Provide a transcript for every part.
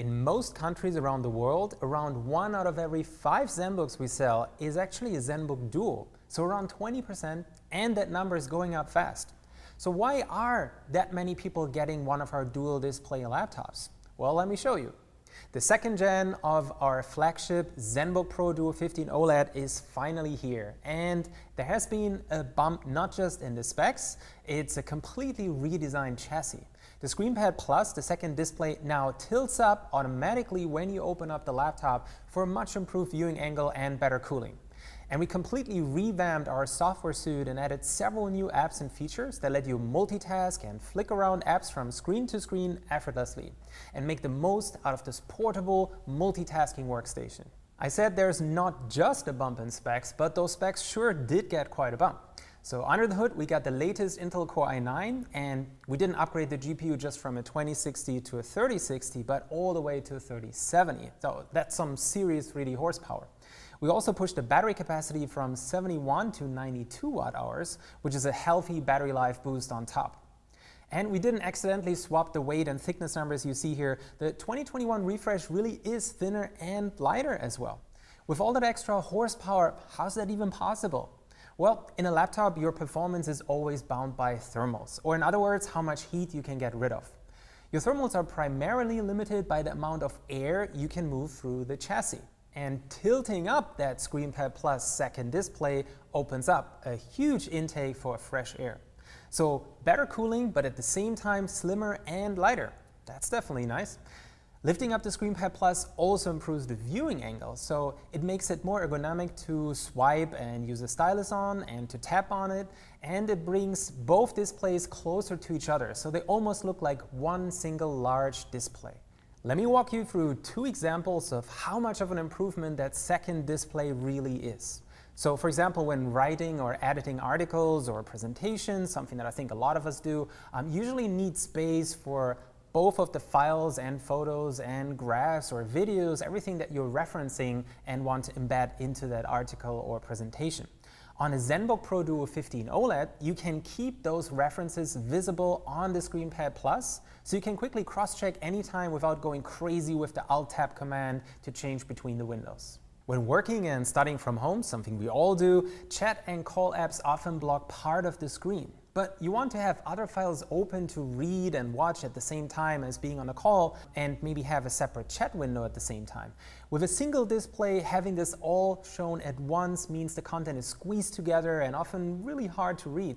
In most countries around the world, around 1 out of every 5 Zenbooks we sell is actually a Zenbook Duo, so around 20%, and that number is going up fast. So why are that many people getting one of our dual display laptops? Well, let me show you. The second gen of our flagship Zenbook Pro Duo 15 OLED is finally here, and there has been a bump not just in the specs, it's a completely redesigned chassis. The ScreenPad Plus, the second display, now tilts up automatically when you open up the laptop for a much improved viewing angle and better cooling. And we completely revamped our software suite and added several new apps and features that let you multitask and flick around apps from screen to screen effortlessly and make the most out of this portable multitasking workstation. I said there's not just a bump in specs, but those specs sure did get quite a bump. So under the hood, we got the latest Intel Core i9, and we didn't upgrade the GPU just from a 2060 to a 3060, but all the way to a 3070. So that's some serious 3D horsepower. We also pushed the battery capacity from 71 to 92 watt-hours, which is a healthy battery life boost on top. And we didn't accidentally swap the weight and thickness numbers you see here. The 2021 refresh really is thinner and lighter as well. With all that extra horsepower, how's that even possible? Well, in a laptop, your performance is always bound by thermals, or in other words, how much heat you can get rid of. Your thermals are primarily limited by the amount of air you can move through the chassis. And tilting up that ScreenPad Plus second display opens up a huge intake for fresh air. So better cooling, but at the same time slimmer and lighter. That's definitely nice. Lifting up the ScreenPad Plus also improves the viewing angle, so it makes it more ergonomic to swipe and use a stylus on and to tap on it, and it brings both displays closer to each other, so they almost look like one single large display. Let me walk you through 2 examples of how much of an improvement that second display really is. So for example, when writing or editing articles or presentations, something that I think a lot of us do, usually need space for both of the files and photos and graphs or videos, everything that you're referencing and want to embed into that article or presentation. On a Zenbook Pro Duo 15 OLED, you can keep those references visible on the ScreenPad Plus, so you can quickly cross-check anytime without going crazy with the Alt-Tab command to change between the windows. When working and studying from home, something we all do, chat and call apps often block part of the screen. But you want to have other files open to read and watch at the same time as being on a call, and maybe have a separate chat window at the same time. With a single display, having this all shown at once means the content is squeezed together and often really hard to read.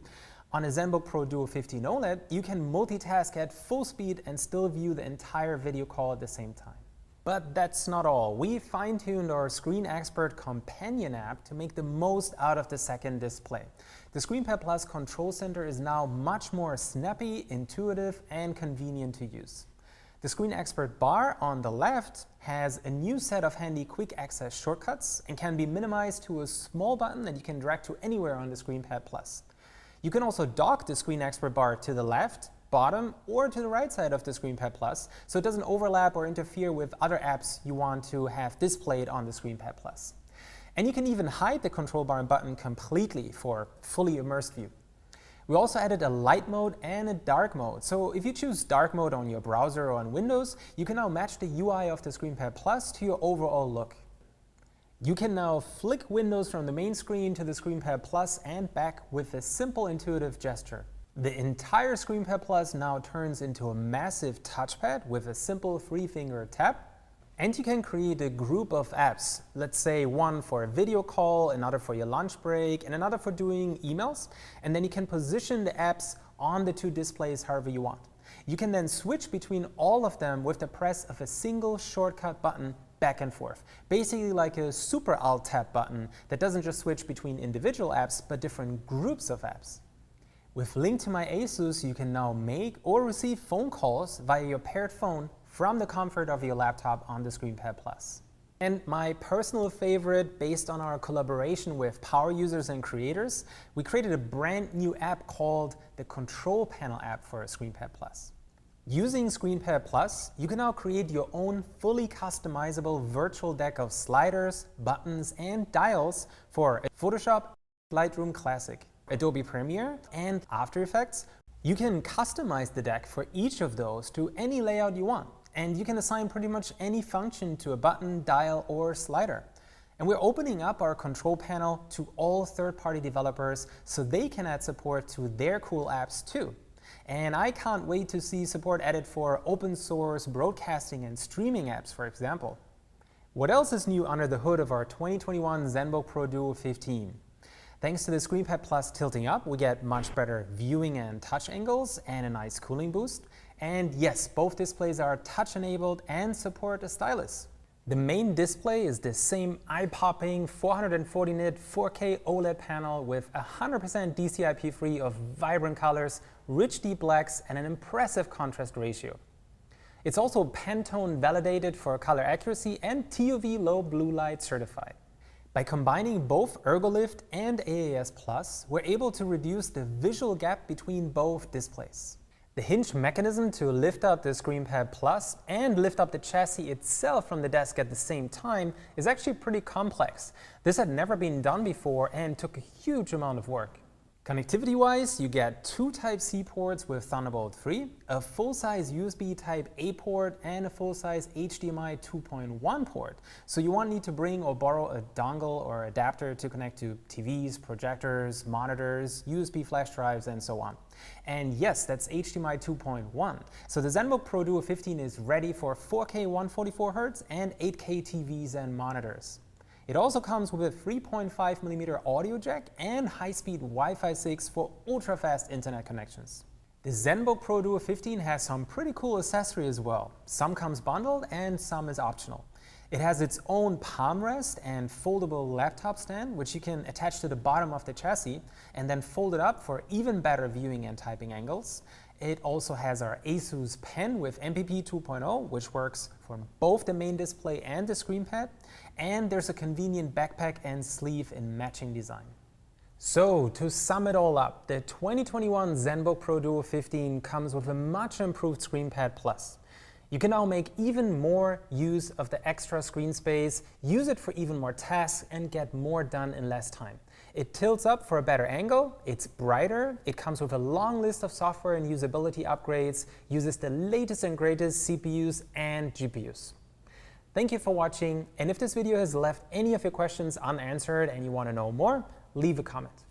On a Zenbook Pro Duo 15 OLED, you can multitask at full speed and still view the entire video call at the same time. But that's not all. We fine-tuned our Screen Expert companion app to make the most out of the second display. The ScreenPad Plus control center is now much more snappy, intuitive, and convenient to use. The Screen Expert bar on the left has a new set of handy quick access shortcuts and can be minimized to a small button that you can drag to anywhere on the ScreenPad Plus. You can also dock the Screen Expert bar to the left, bottom, or to the right side of the ScreenPad Plus, so it doesn't overlap or interfere with other apps you want to have displayed on the ScreenPad Plus. And you can even hide the control bar and button completely for fully immersed view. We also added a light mode and a dark mode, so if you choose dark mode on your browser or on Windows, you can now match the UI of the ScreenPad Plus to your overall look. You can now flick windows from the main screen to the ScreenPad Plus and back with a simple intuitive gesture. The entire ScreenPad Plus now turns into a massive touchpad with a simple 3-finger tap. And you can create a group of apps, let's say one for a video call, another for your lunch break, and another for doing emails. And then you can position the apps on the 2 displays however you want. You can then switch between all of them with the press of a single shortcut button back and forth. Basically like a super Alt-Tab button that doesn't just switch between individual apps, but different groups of apps. With Link to My Asus, you can now make or receive phone calls via your paired phone from the comfort of your laptop on the ScreenPad Plus. And my personal favorite, based on our collaboration with power users and creators, we created a brand new app called the Control Panel app for ScreenPad Plus. Using ScreenPad Plus, you can now create your own fully customizable virtual deck of sliders, buttons, and dials for Photoshop, Lightroom Classic, Adobe Premiere, and After Effects. You can customize the deck for each of those to any layout you want. and you can assign pretty much any function to a button, dial, or slider. And we're opening up our control panel to all third-party developers so they can add support to their cool apps too. And I can't wait to see support added for open source broadcasting and streaming apps, for example. What else is new under the hood of our 2021 Zenbook Pro Duo 15? Thanks to the ScreenPad Plus tilting up, we get much better viewing and touch angles and a nice cooling boost. And yes, both displays are touch-enabled and support a stylus. The main display is the same eye-popping 440 nit 4K OLED panel with 100% DCI-P free of vibrant colors, rich deep blacks, and an impressive contrast ratio. It's also Pantone validated for color accuracy and TUV low blue light certified. By combining both ErgoLift and AAS Plus, we're able to reduce the visual gap between both displays. The hinge mechanism to lift up the ScreenPad Plus and lift up the chassis itself from the desk at the same time is actually pretty complex. This had never been done before and took a huge amount of work. Connectivity-wise, you get two Type-C ports with Thunderbolt 3, a full-size USB Type-A port, and a full-size HDMI 2.1 port. So you won't need to bring or borrow a dongle or adapter to connect to TVs, projectors, monitors, USB flash drives, and so on. And yes, that's HDMI 2.1. So the Zenbook Pro Duo 15 is ready for 4K 144Hz and 8K TVs and monitors. It also comes with a 3.5mm audio jack and high-speed Wi-Fi 6 for ultra-fast internet connections. The Zenbook Pro Duo 15 has some pretty cool accessories as well. Some comes bundled and some is optional. It has its own palm rest and foldable laptop stand, which you can attach to the bottom of the chassis and then fold it up for even better viewing and typing angles. It also has our Asus pen with MPP 2.0, which works for both the main display and the ScreenPad. And there's a convenient backpack and sleeve in matching design. So, to sum it all up, the 2021 Zenbook Pro Duo 15 comes with a much improved ScreenPad Plus. You can now make even more use of the extra screen space, use it for even more tasks, and get more done in less time. It tilts up for a better angle, it's brighter, it comes with a long list of software and usability upgrades, uses the latest and greatest CPUs and GPUs. Thank you for watching, and if this video has left any of your questions unanswered and you want to know more, leave a comment.